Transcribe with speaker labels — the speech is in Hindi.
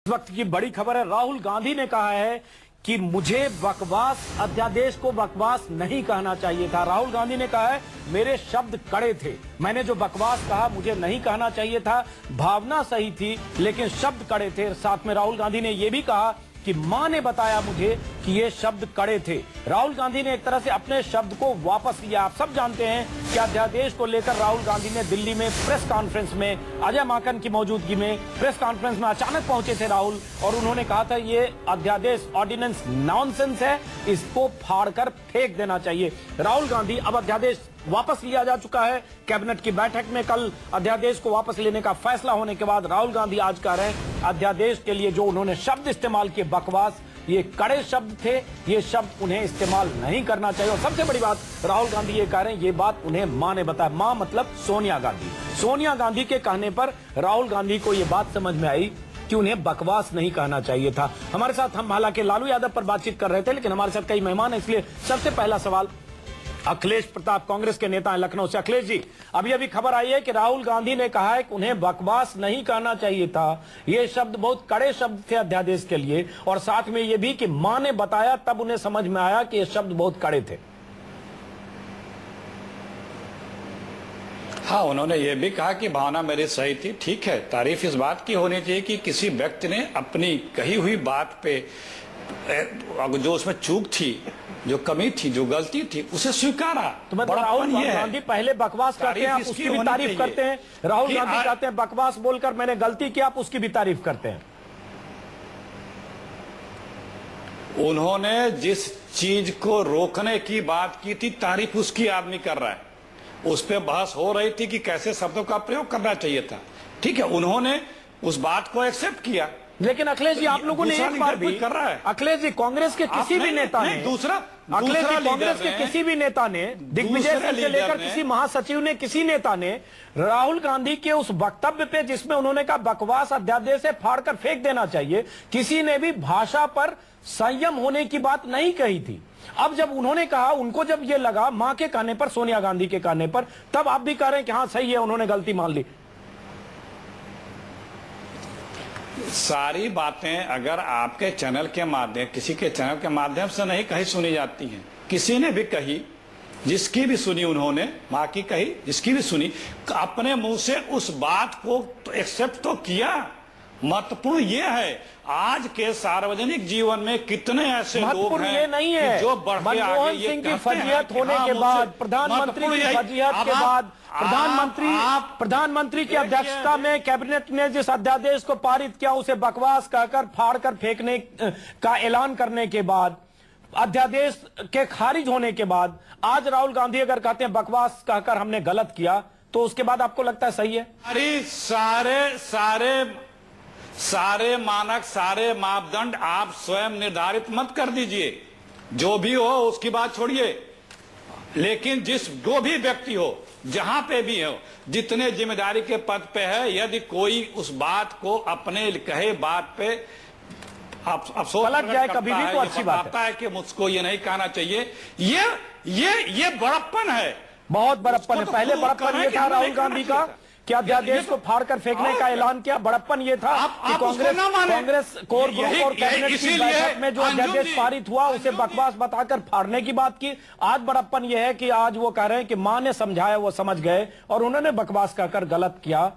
Speaker 1: इस वक्त की बड़ी खबर है, राहुल गांधी ने कहा है कि मुझे बकवास अध्यादेश को बकवास नहीं कहना चाहिए था। राहुल गांधी ने कहा है मेरे शब्द कड़े थे, मैंने जो बकवास कहा मुझे नहीं कहना चाहिए था, भावना सही थी लेकिन शब्द कड़े थे। साथ में राहुल गांधी ने यह भी कहा कि मां ने बताया मुझे कि ये शब्द कड़े थे। राहुल गांधी ने एक तरह से अपने शब्द को वापस लिया। आप सब जानते हैं कि अध्यादेश को लेकर राहुल गांधी ने दिल्ली में प्रेस कॉन्फ्रेंस में अजय माकन की मौजूदगी में प्रेस कॉन्फ्रेंस में अचानक पहुंचे थे राहुल, और उन्होंने कहा था ये अध्यादेश ऑर्डिनेंस नॉनसेंस है, इसको फाड़कर फेंक देना चाहिए। राहुल गांधी अब अध्यादेश वापस लिया जा चुका है। कैबिनेट की बैठक में कल अध्यादेश को वापस लेने का फैसला होने के बाद राहुल गांधी आज कह रहे हैं अध्यादेश के लिए जो उन्होंने शब्द इस्तेमाल किए बकवास, ये कड़े शब्द थे, ये शब्द उन्हें इस्तेमाल नहीं करना चाहिए। और सबसे बड़ी बात राहुल गांधी ये कह रहे हैं ये बात उन्हें मां ने बताया। मां मतलब सोनिया गांधी। सोनिया गांधी के कहने पर राहुल गांधी को ये बात समझ में आई कि उन्हें बकवास नहीं कहना चाहिए था। हमारे साथ हम हालांकि लालू यादव पर बातचीत कर रहे थे, लेकिन हमारे साथ कई मेहमान हैं, इसलिए सबसे पहला सवाल अखिलेश प्रताप कांग्रेस के नेता हैं लखनऊ से। अखिलेश जी, अभी खबर आई है कि राहुल गांधी ने कहा है कि उन्हें बकवास नहीं कहना चाहिए था, ये शब्द बहुत कड़े शब्द थे अध्यादेश के लिए, और साथ में ये भी कि मां ने बताया तब उन्हें समझ में आया कि ये शब्द बहुत कड़े थे।
Speaker 2: हाँ, उन्होंने ये भी कहा कि भावना मेरी सही थी। ठीक है, तारीफ इस बात की होनी चाहिए कि किसी व्यक्ति ने अपनी कही हुई बात पे जो उसमें चूक थी, जो कमी थी, जो गलती थी, उसे स्वीकारा।
Speaker 1: तो मतलब राहुल गांधी पहले बकवास करते हैं, आप उसकी भी तारीफ करते हैं। राहुल गांधी कहते हैं बकवास बोलकर मैंने गलती की, आप उसकी भी तारीफ करते हैं।
Speaker 2: उन्होंने जिस चीज को रोकने की बात की थी, तारीफ उसकी आदमी कर रहा है। उस पर बहस हो रही थी कि कैसे शब्दों का प्रयोग करना चाहिए था। ठीक है, उन्होंने उस बात को एक्सेप्ट किया।
Speaker 1: लेकिन अखिलेश जी, आप लोगों ने एक बार भी कर रहा है, अखिलेश जी कांग्रेस के किसी भी नेता ने, अखिलेश जी कांग्रेस के किसी भी नेता ने, दिग्विजय सिंह से लेकर किसी महासचिव ने, किसी नेता ने राहुल गांधी के उस वक्तव्य पे जिसमें उन्होंने कहा बकवास अध्यादेश से फाड़कर फेंक देना चाहिए, किसी ने भी भाषा पर संयम होने की बात नहीं कही थी। अब जब उन्होंने कहा, उनको जब ये लगा मां के कहने पर, सोनिया गांधी के कहने पर, तब आप भी कह रहे हैं कि हाँ सही है, उन्होंने गलती मान ली।
Speaker 2: सारी बातें अगर आपके चैनल के माध्यम, किसी के चैनल के माध्यम से नहीं कहीं सुनी जाती हैं, किसी ने भी कही, जिसकी भी सुनी उन्होंने, मां की कही, जिसकी भी सुनी, अपने मुंह से उस बात को तो एक्सेप्ट तो किया। महत्वपूर्ण ये है आज के सार्वजनिक जीवन में कितने ऐसे लोग हैं
Speaker 1: ये नहीं है
Speaker 2: जो बढ़ते
Speaker 1: मनमोहन सिंह की फजीहत होने के बाद, प्रधानमंत्री की फजीहत के बाद, प्रधानमंत्री की अध्यक्षता में कैबिनेट ने जिस अध्यादेश को पारित किया उसे बकवास कहकर फाड़कर फेंकने का ऐलान करने के बाद, अध्यादेश के खारिज होने के बाद, आज राहुल गांधी अगर कहते हैं बकवास कहकर हमने गलत किया, तो उसके बाद आपको लगता है सही है?
Speaker 2: अरे सारे मानक, सारे मापदंड आप स्वयं निर्धारित मत कर दीजिए। जो भी हो उसकी बात छोड़िए, लेकिन जो भी व्यक्ति हो, जहां पे भी हो, जितने जिम्मेदारी के पद पे है, यदि कोई उस बात को अपने कहे बात पे अफसोस
Speaker 1: गलत जाए कभी भी, तो अच्छी बात
Speaker 2: है कि मुझको ये नहीं कहना चाहिए। ये बड़प्पन है,
Speaker 1: बहुत बड़प्पन है। पहले बड़प्पन ये था राहुल गांधी का कि अध्यादेश को फाड़कर फेंकने का ऐलान किया। बड़प्पन ये था कि कांग्रेस कोर ग्रुप और कैबिनेट की बैठक में जो अध्यादेश पारित हुआ उसे बकवास बताकर फाड़ने की बात की। आज बड़प्पन ये है कि आज वो कह रहे हैं कि मां ने समझाया, वो समझ गए और उन्होंने बकवास कहकर गलत किया।